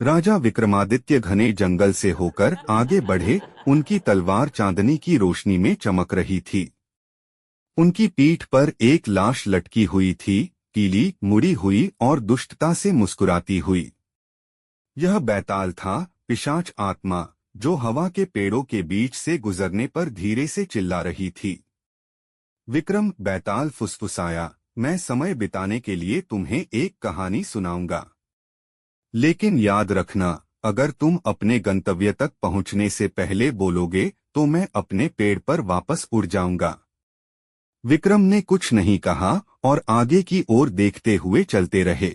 राजा विक्रमादित्य घने जंगल से होकर आगे बढ़े। उनकी तलवार चांदनी की रोशनी में चमक रही थी। उनकी पीठ पर एक लाश लटकी हुई थी, पीली, मुड़ी हुई और दुष्टता से मुस्कुराती हुई। यह बैताल था, पिशाच आत्मा, जो हवा के पेड़ों के बीच से गुजरने पर धीरे से चिल्ला रही थी। विक्रम, बैताल फुसफुसाया, मैं समय बिताने के लिए तुम्हें एक कहानी सुनाऊंगा। लेकिन याद रखना, अगर तुम अपने गंतव्य तक पहुंचने से पहले बोलोगे तो मैं अपने पेड़ पर वापस उड़ जाऊंगा। विक्रम ने कुछ नहीं कहा और आगे की ओर देखते हुए चलते रहे।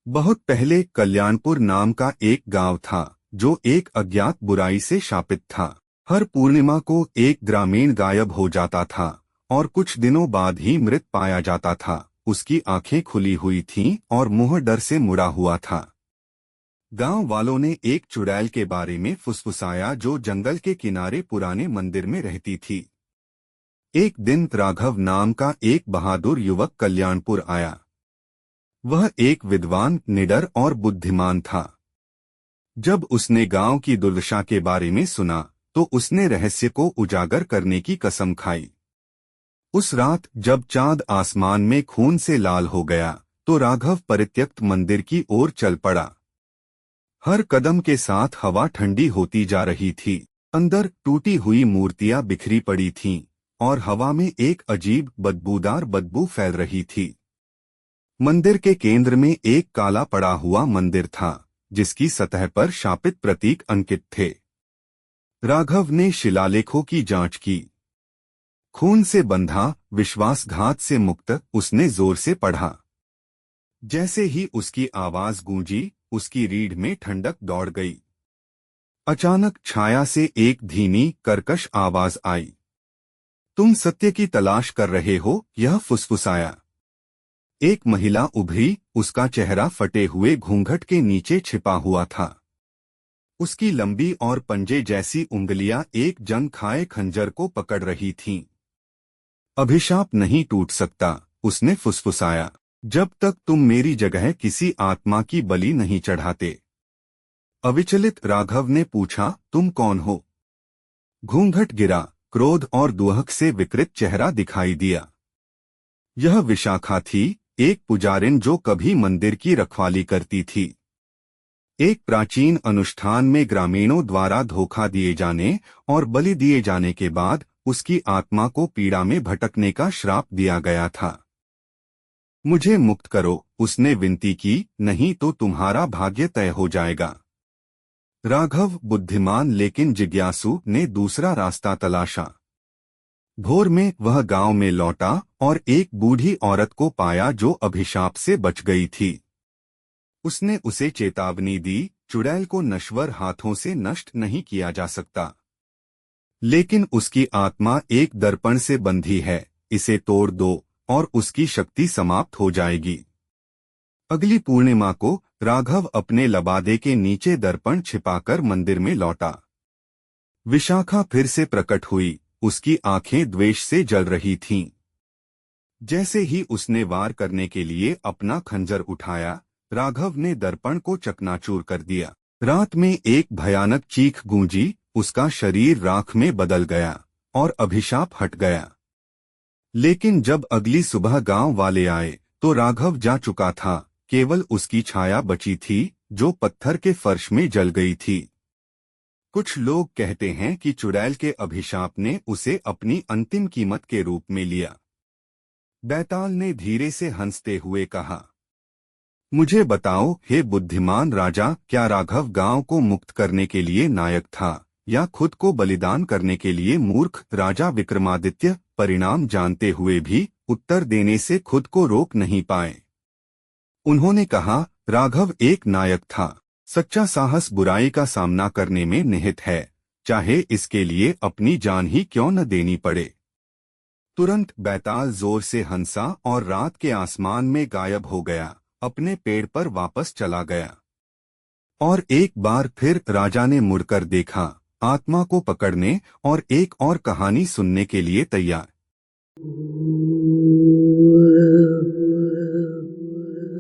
बहुत पहले कल्याणपुर नाम का एक गांव था, जो एक अज्ञात बुराई से शापित था। हर पूर्णिमा को एक ग्रामीण गायब हो जाता था और कुछ दिनों बाद ही मृत पाया जाता था। उसकी आंखें खुली हुई थीं और मुंह डर से मुड़ा हुआ था। गांव वालों ने एक चुड़ैल के बारे में फुसफुसाया, जो जंगल के किनारे पुराने मंदिर में रहती थी। एक दिन राघव नाम का एक बहादुर युवक कल्याणपुर आया। वह एक विद्वान, निडर और बुद्धिमान था। जब उसने गांव की दुर्दशा के बारे में सुना तो उसने रहस्य को उजागर करने की कसम खाई। उस रात जब चांद आसमान में खून से लाल हो गया तो राघव परित्यक्त मंदिर की ओर चल पड़ा। हर कदम के साथ हवा ठंडी होती जा रही थी। अंदर टूटी हुई मूर्तियां बिखरी पड़ी थीं और हवा में एक अजीब बदबूदार बदबू फैल रही थी। मंदिर के केंद्र में एक काला पड़ा हुआ मंदिर था, जिसकी सतह पर शापित प्रतीक अंकित थे। राघव ने शिलालेखों की जांच की। खून से बंधा, विश्वासघात से मुक्त, उसने जोर से पढ़ा। जैसे ही उसकी आवाज गूंजी, उसकी रीढ़ में ठंडक दौड़ गई। अचानक छाया से एक धीमी, कर्कश आवाज आई। तुम सत्य की तलाश कर रहे हो? यह फुसफुसाया। एक महिला उभरी, उसका चेहरा फटे हुए घूंघट के नीचे छिपा हुआ था। उसकी लंबी और पंजे जैसी उंगलियां एक जंग खाए खंजर को पकड़ रही थीं। अभिशाप नहीं टूट सकता, उसने फुसफुसाया, जब तक तुम मेरी जगह किसी आत्मा की बलि नहीं चढ़ाते। अविचलित राघव ने पूछा, तुम कौन हो? घूंघट गिरा, क्रोध और दुहक से विकृत चेहरा दिखाई दिया। यह विशाखा थी, एक पुजारिन जो कभी मंदिर की रखवाली करती थी। एक प्राचीन अनुष्ठान में ग्रामीणों द्वारा धोखा दिए जाने और बलि दिए जाने के बाद उसकी आत्मा को पीड़ा में भटकने का श्राप दिया गया था। मुझे मुक्त करो, उसने विनती की, नहीं तो तुम्हारा भाग्य तय हो जाएगा। राघव, बुद्धिमान लेकिन जिज्ञासु, ने दूसरा रास्ता तलाशा। भोर में वह गांव में लौटा और एक बूढ़ी औरत को पाया जो अभिशाप से बच गई थी। उसने उसे चेतावनी दी, चुड़ैल को नश्वर हाथों से नष्ट नहीं किया जा सकता, लेकिन उसकी आत्मा एक दर्पण से बंधी है, इसे तोड़ दो और उसकी शक्ति समाप्त हो जाएगी। अगली पूर्णिमा को राघव अपने लबादे के नीचे दर्पण छिपाकर मंदिर में लौटा। विशाखा फिर से प्रकट हुई, उसकी आंखें द्वेष से जल रही थीं। जैसे ही उसने वार करने के लिए अपना खंजर उठाया, राघव ने दर्पण को चकनाचूर कर दिया। रात में एक भयानक चीख गूंजी, उसका शरीर राख में बदल गया और अभिशाप हट गया। लेकिन जब अगली सुबह गांव वाले आए तो राघव जा चुका था, केवल उसकी छाया बची थी, जो पत्थर के फर्श में जल गई थी। कुछ लोग कहते हैं कि चुड़ैल के अभिशाप ने उसे अपनी अंतिम कीमत के रूप में लिया। बैताल ने धीरे से हंसते हुए कहा, मुझे बताओ, हे बुद्धिमान राजा, क्या राघव गांव को मुक्त करने के लिए नायक था या खुद को बलिदान करने के लिए मूर्ख? राजा विक्रमादित्य परिणाम जानते हुए भी उत्तर देने से खुद को रोक नहीं पाए। उन्होंने कहा, राघव एक नायक था। सच्चा साहस बुराई का सामना करने में निहित है, चाहे इसके लिए अपनी जान ही क्यों न देनी पड़े। तुरंत बैताल जोर से हंसा और रात के आसमान में गायब हो गया, अपने पेड़ पर वापस चला गया। और एक बार फिर राजा ने मुड़कर देखा, आत्मा को पकड़ने और एक और कहानी सुनने के लिए तैयार।